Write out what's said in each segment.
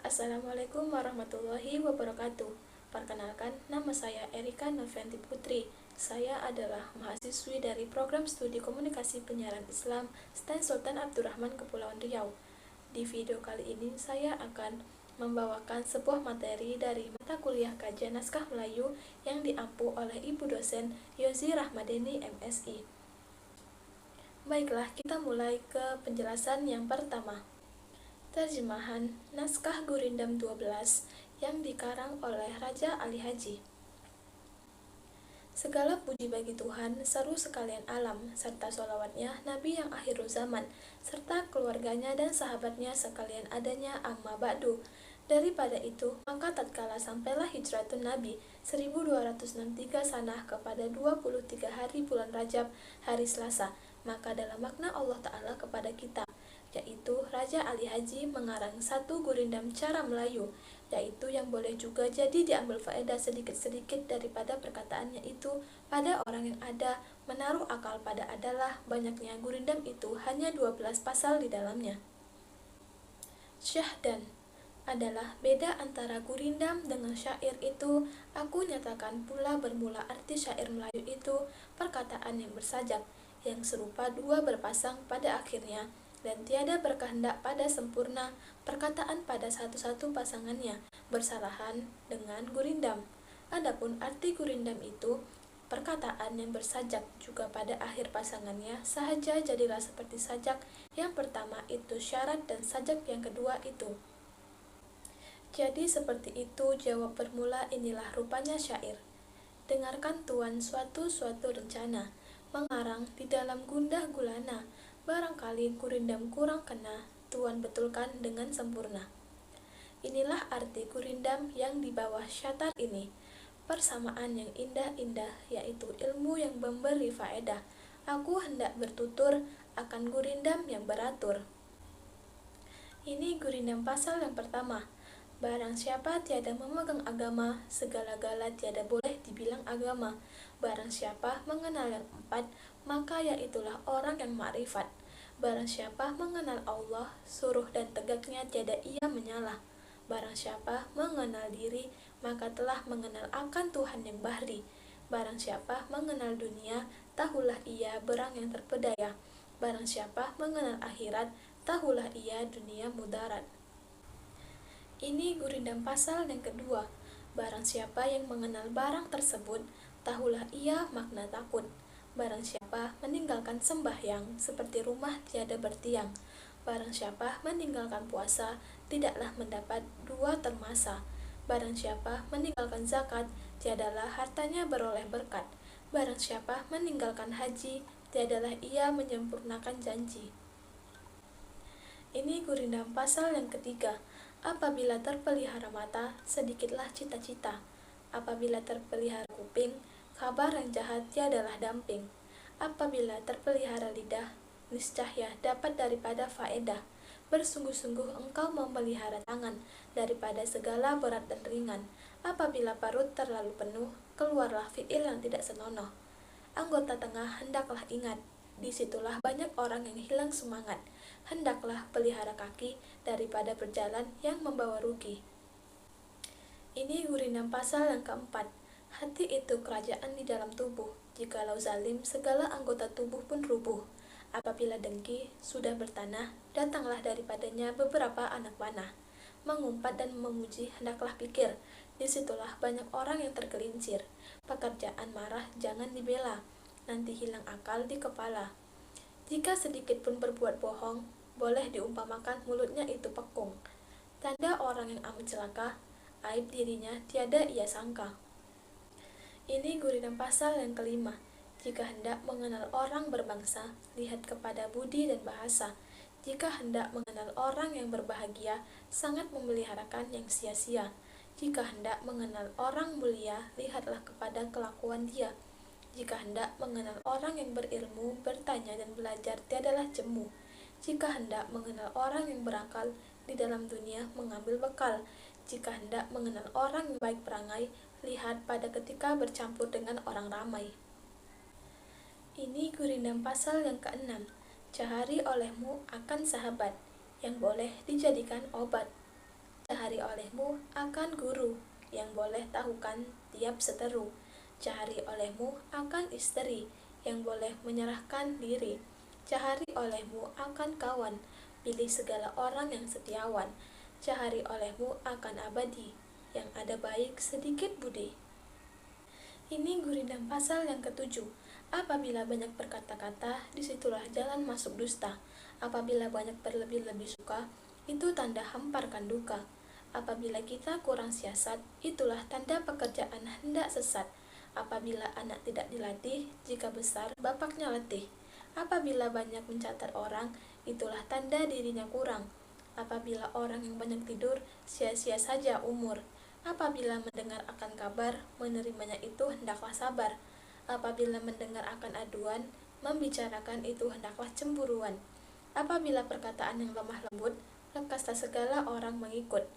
Assalamualaikum warahmatullahi wabarakatuh. Perkenalkan, nama saya Erika Novianti Putri. Saya adalah mahasiswi dari Program Studi Komunikasi Penyiaran Islam STAN Sultan Abdurrahman Kepulauan Riau. Di video kali ini saya akan membawakan sebuah materi dari mata kuliah kajian naskah Melayu yang diampu oleh Ibu dosen Yozi Rahmadeni MSI. Baiklah, kita mulai ke penjelasan yang pertama. Terjemahan naskah Gurindam 12 yang dikarang oleh Raja Ali Haji. Segala puji bagi Tuhan, seru sekalian alam, serta sholawatnya Nabi yang akhirul zaman, serta keluarganya dan sahabatnya sekalian adanya amma ba'du. Daripada itu, maka tatkala sampailah hijratun Nabi 1263 sanah kepada 23 hari bulan Rajab, hari Selasa, maka dalam makna Allah Ta'ala kepada kita, yaitu Raja Ali Haji mengarang satu gurindam cara Melayu, yaitu yang boleh juga jadi diambil faedah sedikit-sedikit daripada perkataannya itu pada orang yang ada menaruh akal pada adalah banyaknya gurindam itu hanya 12 pasal di dalamnya. Syahdan adalah beda antara gurindam dengan syair itu. Aku nyatakan pula bermula arti syair Melayu itu perkataan yang bersajak, yang serupa dua berpasang pada akhirnya, dan tiada berkehendak pada sempurna perkataan pada satu-satu pasangannya, bersalahan dengan gurindam. Adapun arti gurindam itu perkataan yang bersajak juga pada akhir pasangannya sahaja jadilah seperti sajak yang pertama itu syarat dan sajak yang kedua itu. Jadi seperti itu jawab bermula inilah rupanya syair. Dengarkan tuan suatu rencana, mengarang di dalam gundah gulana, barangkali gurindam kurang kena, tuan betulkan dengan sempurna. Inilah arti gurindam yang di bawah syatar ini. Persamaan yang indah-indah, yaitu ilmu yang memberi faedah. Aku hendak bertutur akan gurindam yang beratur. Ini gurindam pasal yang pertama. Barang siapa tiada memegang agama, segala-gala tiada boleh dibilang agama. Barang siapa mengenal yang empat, maka yaitulah orang yang ma'rifat. Barang siapa mengenal Allah, suruh dan tegaknya tiada ia menyalah. Barang siapa mengenal diri, maka telah mengenal akan Tuhan yang bahri. Barang siapa mengenal dunia, tahulah ia berang yang terpedaya. Barang siapa mengenal akhirat, tahulah ia dunia mudarat. Ini gurindam pasal yang kedua. Barang siapa yang mengenal barang tersebut, tahulah ia makna takut. Barang siapa meninggalkan sembahyang, seperti rumah tiada bertiang. Barang siapa meninggalkan puasa, tidaklah mendapat dua termasa. Barang siapa meninggalkan zakat, tiadalah hartanya beroleh berkat. Barang siapa meninggalkan haji, tiadalah ia menyempurnakan janji. Ini gurindam pasal yang ketiga. Apabila terpelihara mata, sedikitlah cita-cita. Apabila terpelihara kuping, kabar yang jahat tiadalah damping. Apabila terpelihara lidah, niscaya dapat daripada faedah. Bersungguh-sungguh engkau memelihara tangan daripada segala berat dan ringan. Apabila parut terlalu penuh, keluarlah fi'il yang tidak senonoh. Anggota tengah hendaklah ingat, disitulah banyak orang yang hilang semangat. Hendaklah pelihara kaki daripada berjalan yang membawa rugi. Ini gurindam pasal yang keempat. Hati itu kerajaan di dalam tubuh. Jikalau zalim, segala anggota tubuh pun rubuh. Apabila dengki sudah bertanah, datanglah daripadanya beberapa anak panah. Mengumpat dan memuji hendaklah pikir, disitulah banyak orang yang tergelincir. Pekerjaan marah jangan dibela, nanti hilang akal di kepala. Jika sedikit pun berbuat bohong, boleh diumpamakan mulutnya itu pekung. Tanda orang yang amat celaka, aib dirinya tiada ia sangka. Ini gurindam pasal yang kelima. Jika hendak mengenal orang berbangsa, lihat kepada budi dan bahasa. Jika hendak mengenal orang yang berbahagia, sangat memeliharakan yang sia-sia. Jika hendak mengenal orang mulia, lihatlah kepada kelakuan dia. Jika hendak mengenal orang yang berilmu, bertanya dan belajar tiadalah jemu. Jika hendak mengenal orang yang berakal, di dalam dunia mengambil bekal. Jika hendak mengenal orang yang baik perangai, lihat pada ketika bercampur dengan orang ramai. Ini gurindam pasal yang keenam. Cahari olehmu akan sahabat, yang boleh dijadikan obat. Cahari olehmu akan guru, yang boleh tahukan tiap seteru. Cahari olehmu akan istri, yang boleh menyerahkan diri. Cahari olehmu akan kawan, pilih segala orang yang setiawan. Cahari olehmu akan abadi, yang ada baik sedikit budi. Ini gurindam pasal yang ketujuh. Apabila banyak berkata-kata, disitulah jalan masuk dusta. Apabila banyak berlebih-lebih suka, itu tanda hamparkan duka. Apabila kita kurang siasat, itulah tanda pekerjaan hendak sesat. Apabila anak tidak dilatih, jika besar bapaknya letih. Apabila banyak mencatat orang, itulah tanda dirinya kurang. Apabila orang yang banyak tidur, sia-sia saja umur. Apabila mendengar akan kabar, menerimanya itu hendaklah sabar. Apabila mendengar akan aduan, membicarakan itu hendaklah cemburuan. Apabila perkataan yang lemah lembut, lekaslah segala orang mengikut.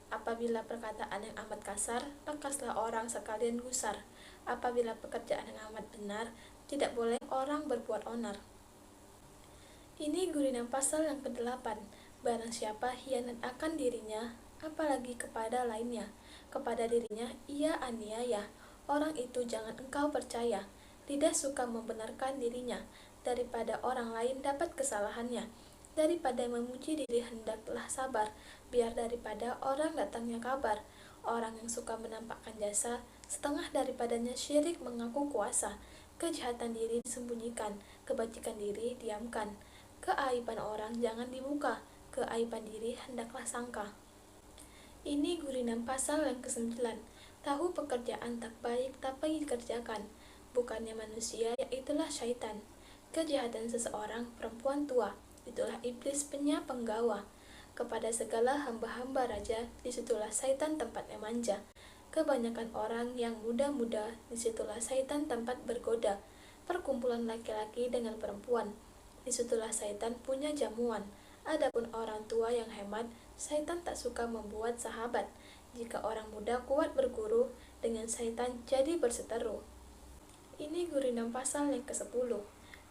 Apabila perkataan yang amat kasar, lekaslah orang sekalian gusar. Apabila pekerjaan yang amat benar, tidak boleh orang berbuat onar. Ini gurindam pasal yang ke-8. Barang siapa hianat akan dirinya, apalagi kepada lainnya, kepada dirinya ia aniaya. Orang itu jangan engkau percaya. Lidah suka membenarkan dirinya, daripada orang lain dapat kesalahannya. Daripada memuji diri hendaklah sabar, biar daripada orang datangnya kabar. Orang yang suka menampakkan jasa, setengah daripadanya syirik mengaku kuasa. Kejahatan diri disembunyikan, kebajikan diri diamkan. Keaiban orang jangan dibuka, keaiban diri hendaklah sangka. Ini gurindam pasal yang ke-9. Tahu pekerjaan tak baik tapi dikerjakan, bukannya manusia, yaitulah syaitan. Kejahatan seseorang perempuan tua, itulah iblis penggawa. Kepada segala hamba-hamba raja, disitulah syaitan tempatnya manja. Kebanyakan orang yang muda-muda, disitulah syaitan tempat bergoda. Perkumpulan laki-laki dengan perempuan, disitulah syaitan punya jamuan. Adapun orang tua yang hemat, syaitan tak suka membuat sahabat. Jika orang muda kuat berguru, dengan syaitan jadi berseteru. Ini gurindam pasal yang ke-10.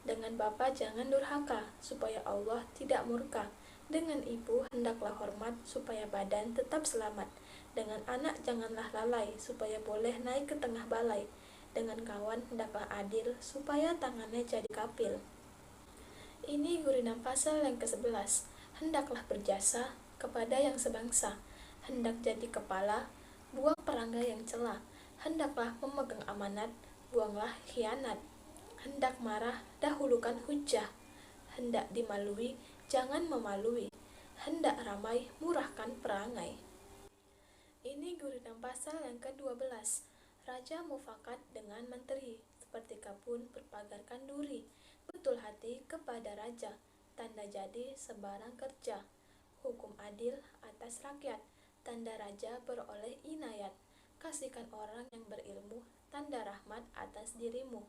Dengan bapa jangan durhaka, supaya Allah tidak murka. Dengan ibu hendaklah hormat, supaya badan tetap selamat. Dengan anak janganlah lalai, supaya boleh naik ke tengah balai. Dengan kawan hendaklah adil, supaya tangannya jadi kapil. Ini gurindam pasal yang ke-11. Hendaklah berjasa kepada yang sebangsa. Hendak jadi kepala, buang perangga yang cela. Hendaklah memegang amanat, buanglah khianat. Hendak marah, dahulukan hujah. Hendak dimalui, jangan memalui. Hendak ramai, murahkan perangai. Ini gurindam pasal yang ke-12. Raja mufakat dengan menteri, seperti kapun berpagarkan duri. Betul hati kepada raja, tanda jadi sebarang kerja. Hukum adil atas rakyat, tanda raja beroleh inayat. Kasihkan orang yang berilmu, tanda rahmat atas dirimu.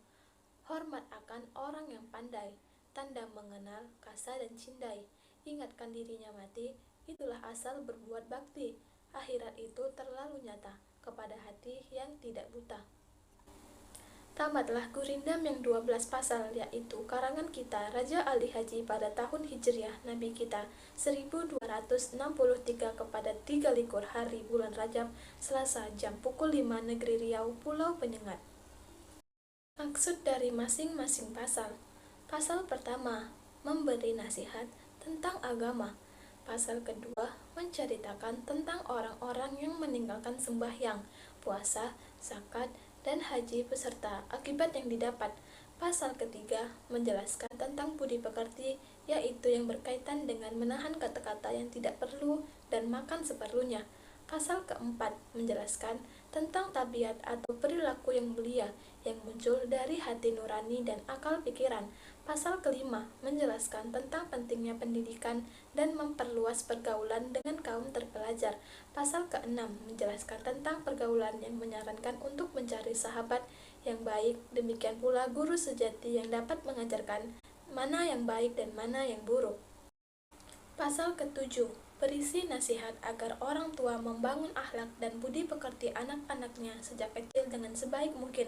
Hormat akan orang yang pandai, tanda mengenal kasa dan cindai. Ingatkan dirinya mati, itulah asal berbuat bakti. Akhirat itu terlalu nyata kepada hati yang tidak buta. Tamatlah gurindam yang 12 pasal, yaitu karangan kita Raja Ali Haji pada tahun Hijriah Nabi kita 1263 kepada 3 likur hari bulan Rajab, Selasa, jam pukul 5 negeri Riau, Pulau Penyengat. Maksud dari masing-masing pasal. Pasal pertama, memberi nasihat tentang agama. Pasal kedua, menceritakan tentang orang-orang yang meninggalkan sembahyang, puasa, zakat, dan haji beserta akibat yang didapat. Pasal ketiga, menjelaskan tentang budi pekerti, yaitu yang berkaitan dengan menahan kata-kata yang tidak perlu dan makan seperlunya. Pasal keempat, menjelaskan tentang tabiat atau perilaku yang mulia yang muncul dari hati nurani dan akal pikiran. Pasal kelima, menjelaskan tentang pentingnya pendidikan dan memperluas pergaulan dengan kaum terpelajar. Pasal keenam, menjelaskan tentang pergaulan yang menyarankan untuk mencari sahabat yang baik, demikian pula guru sejati yang dapat mengajarkan mana yang baik dan mana yang buruk. Pasal ketujuh, berisi nasihat agar orang tua membangun akhlak dan budi pekerti anak-anaknya sejak kecil dengan sebaik mungkin.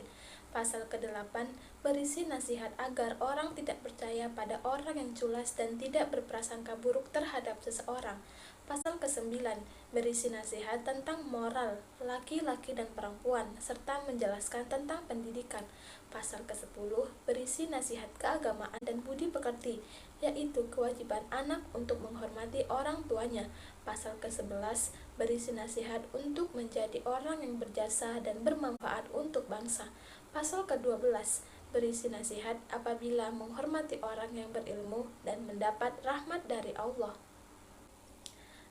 Pasal ke-8 berisi nasihat agar orang tidak percaya pada orang yang culas dan tidak berprasangka buruk terhadap seseorang. Pasal ke-9 berisi nasihat tentang moral laki-laki dan perempuan serta menjelaskan tentang pendidikan. Pasal ke-10 berisi nasihat keagamaan dan budi pekerti, yaitu kewajiban anak untuk menghormati orang tuanya. Pasal ke-11 berisi nasihat untuk menjadi orang yang berjasa dan bermanfaat untuk bangsa. Pasal ke-12 berisi nasihat apabila menghormati orang yang berilmu dan mendapat rahmat dari Allah.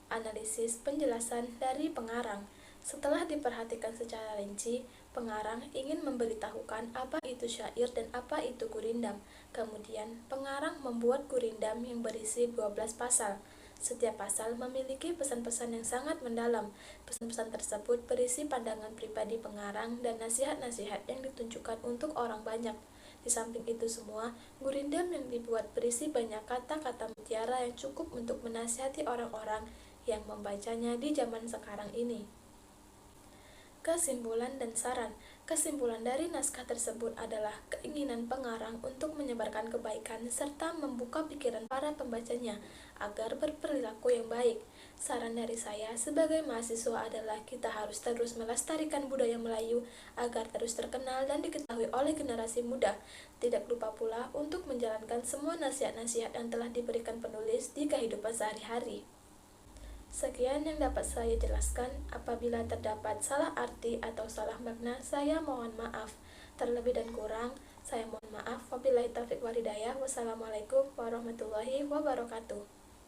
Analisis penjelasan dari pengarang. Setelah diperhatikan secara rinci, pengarang ingin memberitahukan apa itu syair dan apa itu gurindam. Kemudian, pengarang membuat gurindam yang berisi 12 pasal. Setiap pasal memiliki pesan-pesan yang sangat mendalam. Pesan-pesan tersebut berisi pandangan pribadi pengarang dan nasihat-nasihat yang ditunjukkan untuk orang banyak. Di samping itu semua, gurindam yang dibuat berisi banyak kata-kata mutiara yang cukup untuk menasihati orang-orang yang membacanya di zaman sekarang ini. Kesimpulan dan saran. Kesimpulan dari naskah tersebut adalah keinginan pengarang untuk menyebarkan kebaikan serta membuka pikiran para pembacanya agar berperilaku yang baik. Saran dari saya sebagai mahasiswa adalah kita harus terus melestarikan budaya Melayu agar terus terkenal dan diketahui oleh generasi muda. Tidak lupa pula untuk menjalankan semua nasihat-nasihat yang telah diberikan penulis di kehidupan sehari-hari. Sekian yang dapat saya jelaskan. Apabila terdapat salah arti atau salah makna, saya mohon maaf. Terlebih dan kurang, saya mohon maaf. Wabillahi taufiq wal hidayah. Wassalamualaikum warahmatullahi wabarakatuh.